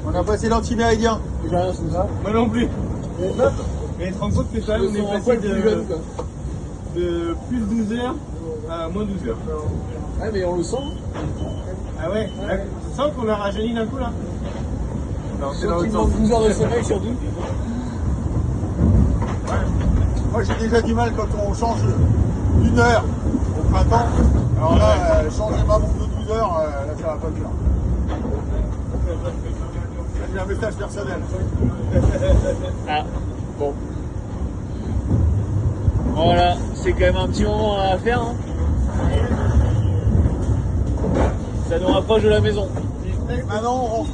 On a passé l'antiméridien. J'ai rien sous ça. Moi non plus. Mais tu te rends compte que quand même on est passé de plus 12 heures à moins 12 heures. Ouais, mais on le sent. Ah ouais, tu sens qu'on a rajeuni d'un coup là? Non, c'est dans Il l'autre sens. manque 12 heures de sommeil surtout. Moi j'ai déjà du mal quand on change d'une heure au printemps. Alors là, changer ma montre de 12 heures, là ça va pas le faire. J'ai un message personnel. Ah, bon. Voilà, c'est quand même un petit moment à faire. Hein. Ça nous rapproche de la maison. Et maintenant on rentre.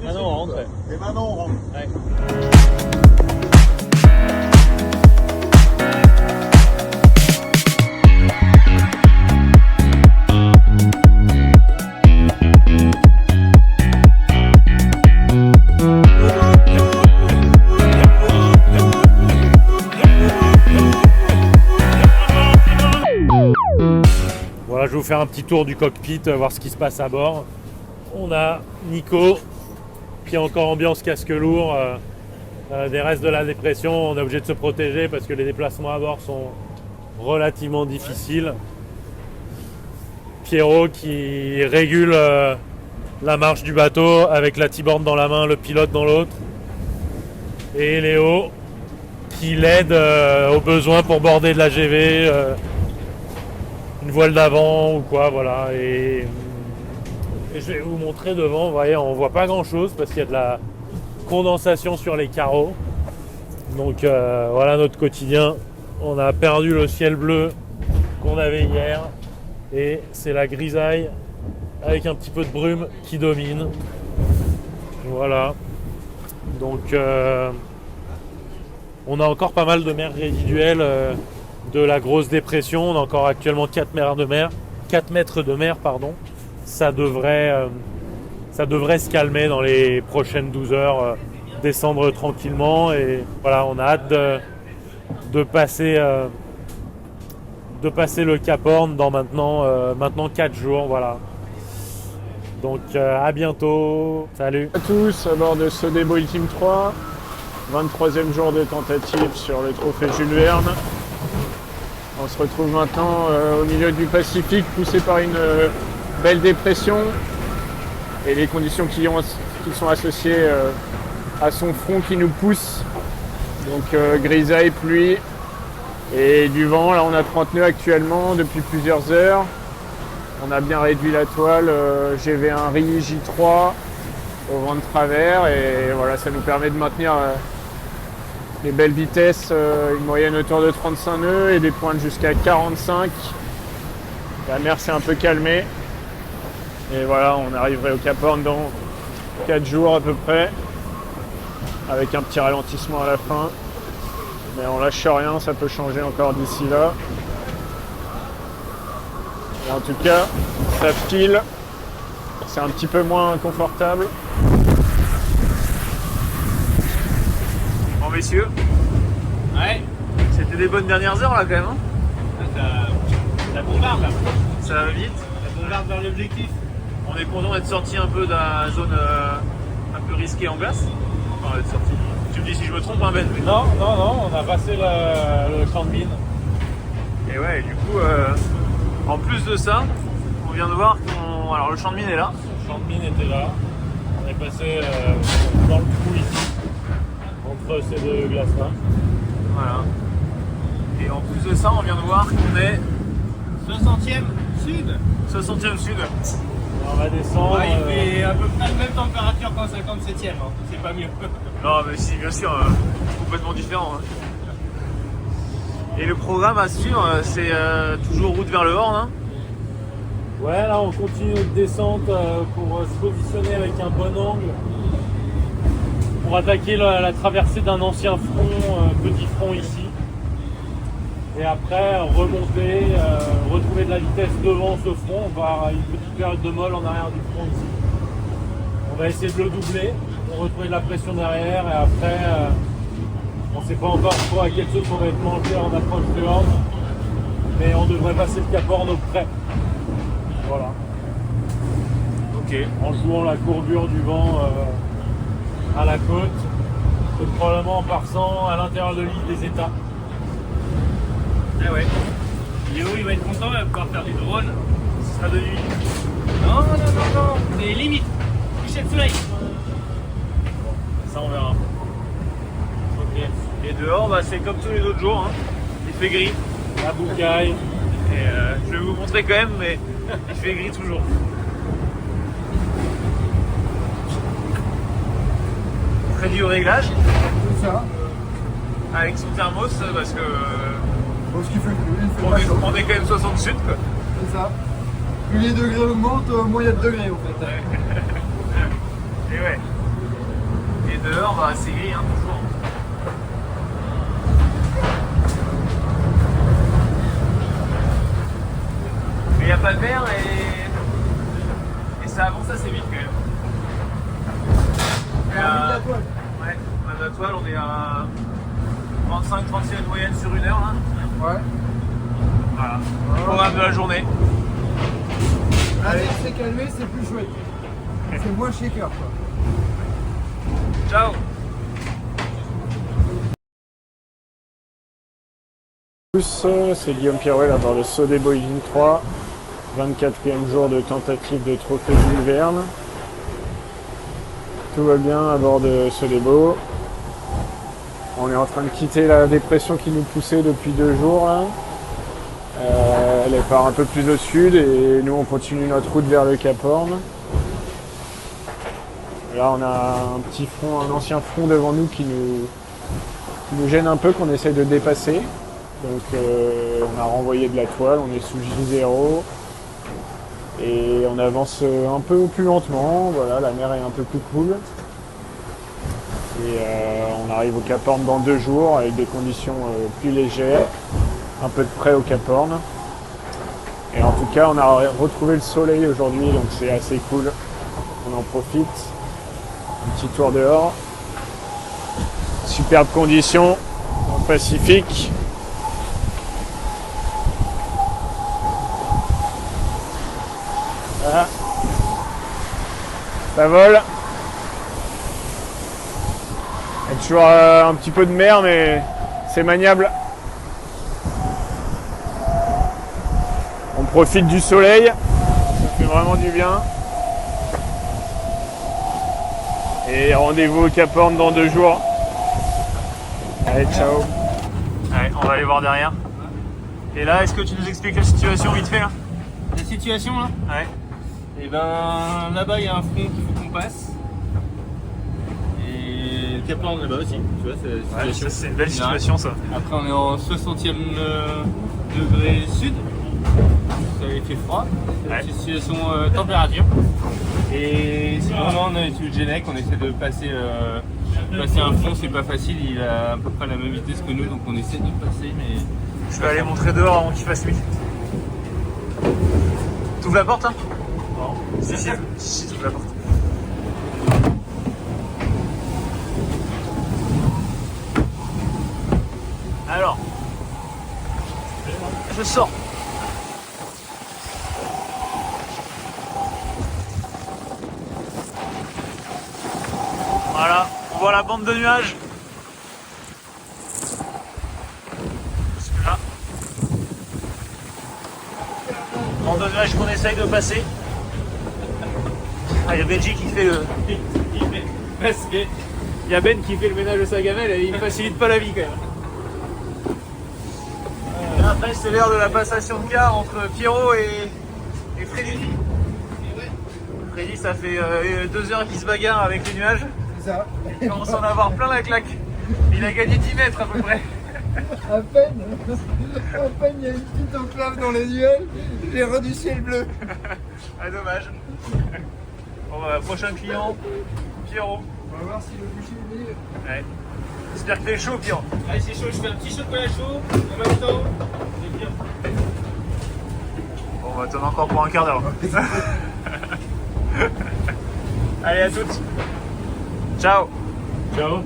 Maintenant on rentre. Ouais. Et maintenant on rentre. Ouais. Voilà, je vais vous faire un petit tour du cockpit, voir ce qui se passe à bord. On a Nico qui est encore ambiance casque lourd, des restes de la dépression. On est obligé de se protéger parce que les déplacements à bord sont relativement difficiles. Pierrot qui régule la marche du bateau avec la T-board dans la main, le pilote dans l'autre. Et Léo qui l'aide au besoin pour border de la GV. Une voile d'avant ou quoi, voilà. Et je vais vous montrer devant, vous voyez, on voit pas grand chose parce qu'il y a de la condensation sur les carreaux. Donc voilà notre quotidien. On a perdu le ciel bleu qu'on avait hier et c'est la grisaille avec un petit peu de brume qui domine. Voilà. Donc on a encore pas mal de mer résiduelle de la grosse dépression. On a encore actuellement 4 mètres de mer, pardon. Ça devrait se calmer dans les prochaines 12 heures, descendre tranquillement. Et voilà, on a hâte de passer le Cap Horn dans maintenant 4 jours. Voilà. Donc à bientôt. Salut. À tous à bord de ce Sodebo Ultime 3, 23e jour de tentative sur le trophée Jules Verne. On se retrouve maintenant au milieu du Pacifique, poussé par une belle dépression et les conditions qui sont associées à son front qui nous pousse. Donc grisaille, pluie et du vent. Là on a 30 nœuds actuellement depuis plusieurs heures. On a bien réduit la toile GV1 RI J3 au vent de travers et voilà, ça nous permet de maintenir les belles vitesses, une moyenne autour de 35 nœuds et des pointes jusqu'à 45. La mer s'est un peu calmée et voilà, on arriverait au Cap Horn dans 4 jours à peu près avec un petit ralentissement à la fin, mais on lâche rien, ça peut changer encore d'ici là. Et en tout cas, ça file, c'est un petit peu moins confortable. Bon messieurs, Ouais. c'était des bonnes dernières heures là quand même. Hein, Ça bombarde là. ça va vite. Ça bombarde vers l'objectif. On est content d'être sorti un peu de la zone un peu risquée en glace. Enfin, d'être sorti. Tu me dis si je me trompe, hein, Ben. Non, on a passé le champ de mine. Et ouais, du coup, en plus de ça, on vient de voir alors le champ de mine est là. Le champ de mine était là. On est passé dans le trou ici, entre ces deux glaces-là. Voilà. Et en plus de ça, on vient de voir qu'on est 60e. Sud. 60e sud. On va descendre. Ouais, il fait à peu près la même température qu'en 57e. Hein. C'est pas mieux. Non, mais si, bien sûr, complètement différent. Hein. Et le programme à suivre, c'est toujours route vers le Horn. Hein. Ouais, là on continue notre descente pour se positionner avec un bon angle pour attaquer la traversée d'un ancien front, petit front ici. Et après remonter, retrouver de la vitesse devant ce front. On va avoir une petite période de molle en arrière du front ici. On va essayer de le doubler pour retrouver de la pression derrière et après on ne sait pas encore trop à quelle sauce on va être mangé en approche de Horn, mais on devrait passer le Cap Horn au près. Voilà. Ok. En jouant la courbure du vent à la côte, et probablement en passant à l'intérieur de l'île des États. Ah ouais. Léo, il va être content, il va pouvoir faire du drone. Ce sera de nuit. Non. C'est limite. Coucher de soleil. Ça, on verra. Ok. Et dehors, bah, c'est comme tous les autres jours. Hein. Il fait gris. La boucaille. Et je vais vous montrer quand même, mais il fait gris toujours. Près du réglage, C'est ça. avec son thermos, parce que Bon, ce qui fait il fait pas chaud. on est quand même 60 sud, quoi. C'est ça. Plus les degrés augmentent, moins il y a de degrés en fait. Et ouais. Et dehors, bah, c'est gris, hein, toujours. Mais il n'y a pas de mer et ça avance assez vite quand même. Et, ouais, on a de la toile, on est à 25-30 moyenne sur une heure là. Ouais. Voilà. Programme de la journée. La mer s'est calmée, c'est plus chouette. C'est moins shaker quoi. Ciao. C'est Guillaume Pirouet à bord de Sodebo Boeing 3, 24e jour de tentative de trophée Jules Verne. Tout va bien à bord de Sodebo. On est en train de quitter la dépression qui nous poussait depuis 2 jours. Là. Elle part un peu plus au sud et nous on continue notre route vers le Cap Horn. Là on a un petit front, un ancien front devant nous qui nous gêne un peu, qu'on essaye de dépasser. Donc on a renvoyé de la toile, on est sous J0 et on avance un peu plus lentement. Voilà, la mer est un peu plus cool. Et on arrive au Cap Horn dans 2 jours avec des conditions plus légères, un peu de près au Cap Horn. Et en tout cas, on a retrouvé le soleil aujourd'hui, donc c'est assez cool. On en profite. Un petit tour dehors. Superbe conditions en Pacifique. Voilà. Ça vole. Il y a toujours un petit peu de mer, mais c'est maniable. On profite du soleil, ça fait vraiment du bien. Et rendez-vous au Cap Horn dans 2 jours. Allez, ciao. Allez, on va aller voir derrière. Et là, est-ce que tu nous expliques la situation vite fait là? La situation là. Ouais. Et ben là-bas il y a un front qu'il faut qu'on passe. Et le Cap Horn là-bas aussi. Tu vois, c'est la Ouais, situation. c'est une belle situation ça. Après on est en 60e degré sud. Ça avait fait froid. C'est Ouais. une situation température. Et si vraiment on est sur le Genec, on essaie de passer un front, c'est pas facile, il a à peu près la même vitesse que nous, donc on essaie de passer, mais... Je vais aller montrer dehors avant qu'il fasse nuit. T'ouvres la porte là? Non. Si, t'ouvres la porte. Alors, je sors. Voilà, on voit la bande de nuages. Là. Bande de nuages qu'on essaye de passer. Ah, il y a Benji qui fait le... Il y a Ben qui fait le ménage de sa gamelle et il ne facilite pas la vie quand même. Et après c'est l'heure de la passation de car entre Pierrot Et Freddy. Freddy, ça fait 2 heures qu'il se bagarre avec les nuages. C'est ça. Il commence à en avoir plein la claque. Il a gagné 10 mètres à peu près. À peine, il y a une petite enclave dans les nuages, j'ai rendu ciel bleu. Ah, dommage. Bon, bah, prochain client, Pierrot. On va voir si le boucher est meilleur. Ouais. J'espère que t'es chaud, Pierrot. Allez, c'est chaud, je fais un petit chocolat chaud en même temps. C'est bien. Bon, on va attendre encore pour un quart d'heure. Allez, à toutes. Ciao. Ciao.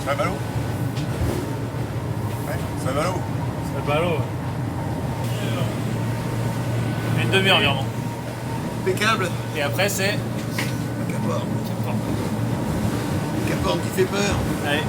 Saint-Malo. Ouais, Saint-Malo. C'est ballot. Une demi-heure environ. Impeccable. Et après, c'est. Caporne. Caporne qui fait peur. Allez.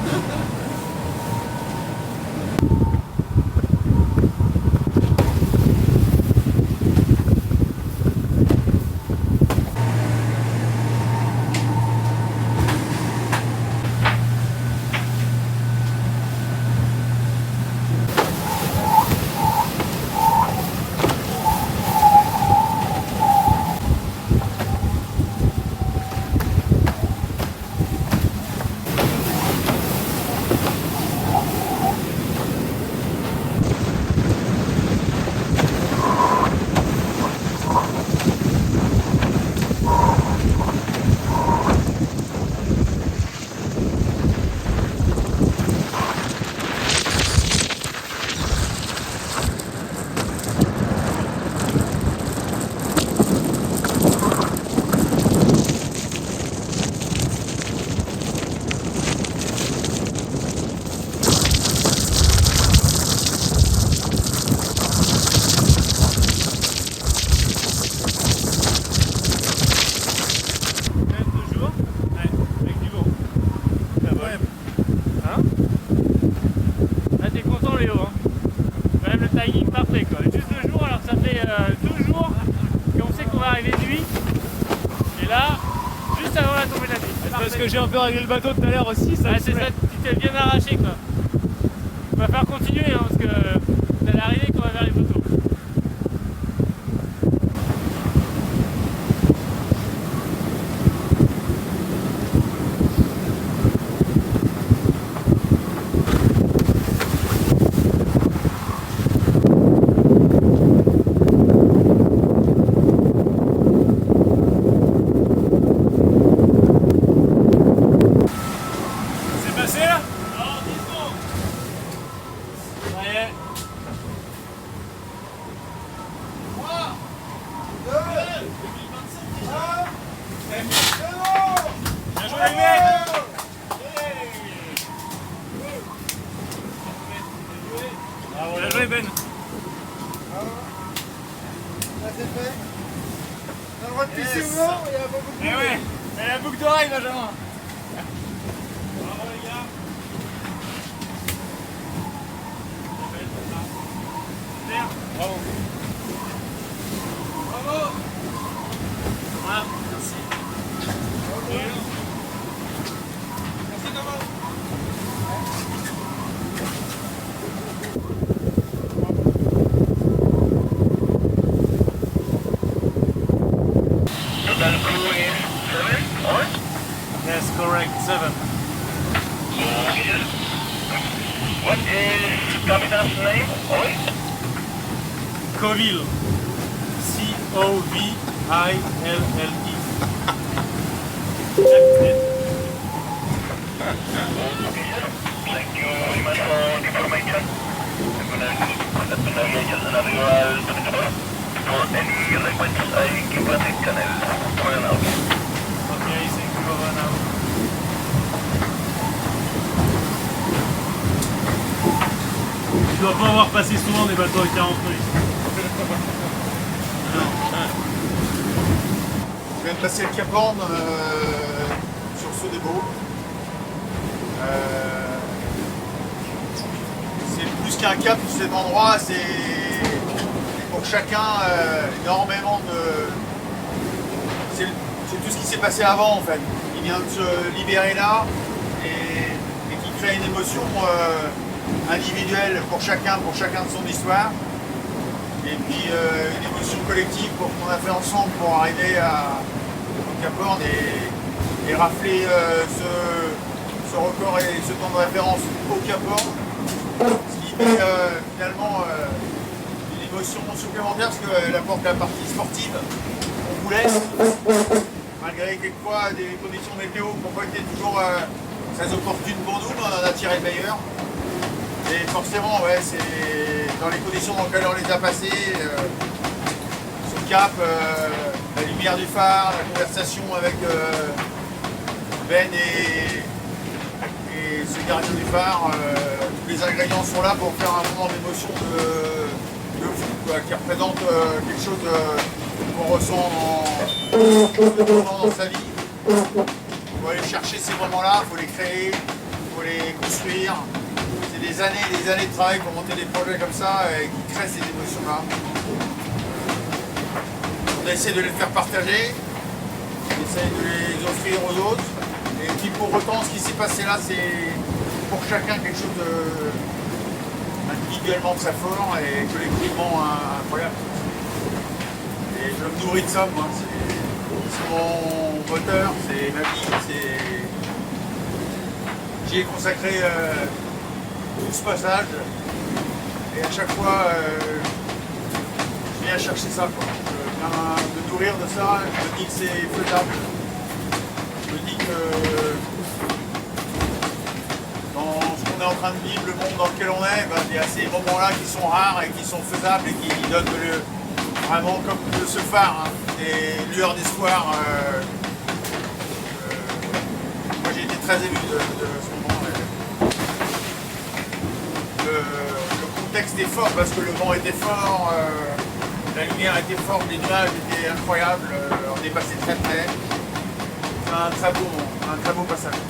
parfait quoi. Juste 2 jours, alors ça fait 2 jours qu'on sait qu'on va arriver de nuit. Et là, juste avant la tombée de la nuit. Parce que j'ai un peu réglé le bateau tout à l'heure aussi. Ça C'est ça, tu t'es bien arraché quoi. On va faire continuer hein, parce que c'est à l'arrivée qu'on va vers les photos. Bien joué Ben. Là c'est fait. On a le droit de pisser Yes. ou non? Il y a pas beaucoup de Eh ouais, mais la boucle d'oreille Benjamin. Bravo les gars. Bravo. Bravo. Voilà, merci. Merci Thomas. Total crew is 7, or? Yes, correct, 7. What is captain's name? Oi? Coville. C-O-V-I-L-L-E. Thank you very much for the information. I'm gonna liaise Navigal 24. For any requests, I keep on the channel. Over and out. Okay, thank you, over now. Tu dois pas avoir passé souvent des bateaux à 40 nœuds. Je viens de passer le Cap Horn sur ceux des beau. C'est plus qu'un cap, cet endroit, c'est pour chacun énormément de... C'est tout ce qui s'est passé avant en fait. Il vient de se libérer là et qui crée une émotion individuelle pour chacun de son histoire. Et puis une émotion collective pour qu'on a fait ensemble pour arriver au Cap Horn et rafler ce record et ce temps de référence au Cap Horn. Ce qui met finalement une émotion supplémentaire parce qu'elle apporte la partie sportive qu'on voulait, malgré quelquefois des conditions météo qui n'ont pas été toujours très opportunes pour nous, mais on en a tiré le meilleur. Et forcément, ouais, c'est dans les conditions dans lesquelles on les a passées, ce cap, la lumière du phare, la conversation avec Ben et ce gardien du phare, tous les ingrédients sont là pour faire un moment d'émotion de fou, quoi, qui représente quelque chose qu'on ressent dans sa vie. Il faut aller chercher ces moments-là, il faut les créer, il faut les construire. C'est des années de travail pour monter des projets comme ça et qui créent ces émotions-là. On essaie de les faire partager, on essaie de les offrir aux autres. Et puis pour autant, ce qui s'est passé là, c'est pour chacun quelque chose de individuellement très fort et collectivement incroyable. Et je me nourris de ça, moi. C'est mon moteur, c'est ma vie, j'y ai consacré tout ce passage. Et à chaque fois, je viens chercher ça, quoi. Je viens me nourrir de ça, je me dis que c'est faisable. Je me dis que dans ce qu'on est en train de vivre, le monde dans lequel on est, ben, il y a ces moments-là qui sont rares et qui sont faisables et qui donnent vraiment comme de ce phare, hein, des lueurs d'espoir. Moi j'ai été très ému de ce moment. Le contexte est fort parce que le vent était fort, la lumière était forte, les nuages étaient incroyables, on est passé très près. C'est un très beau passage.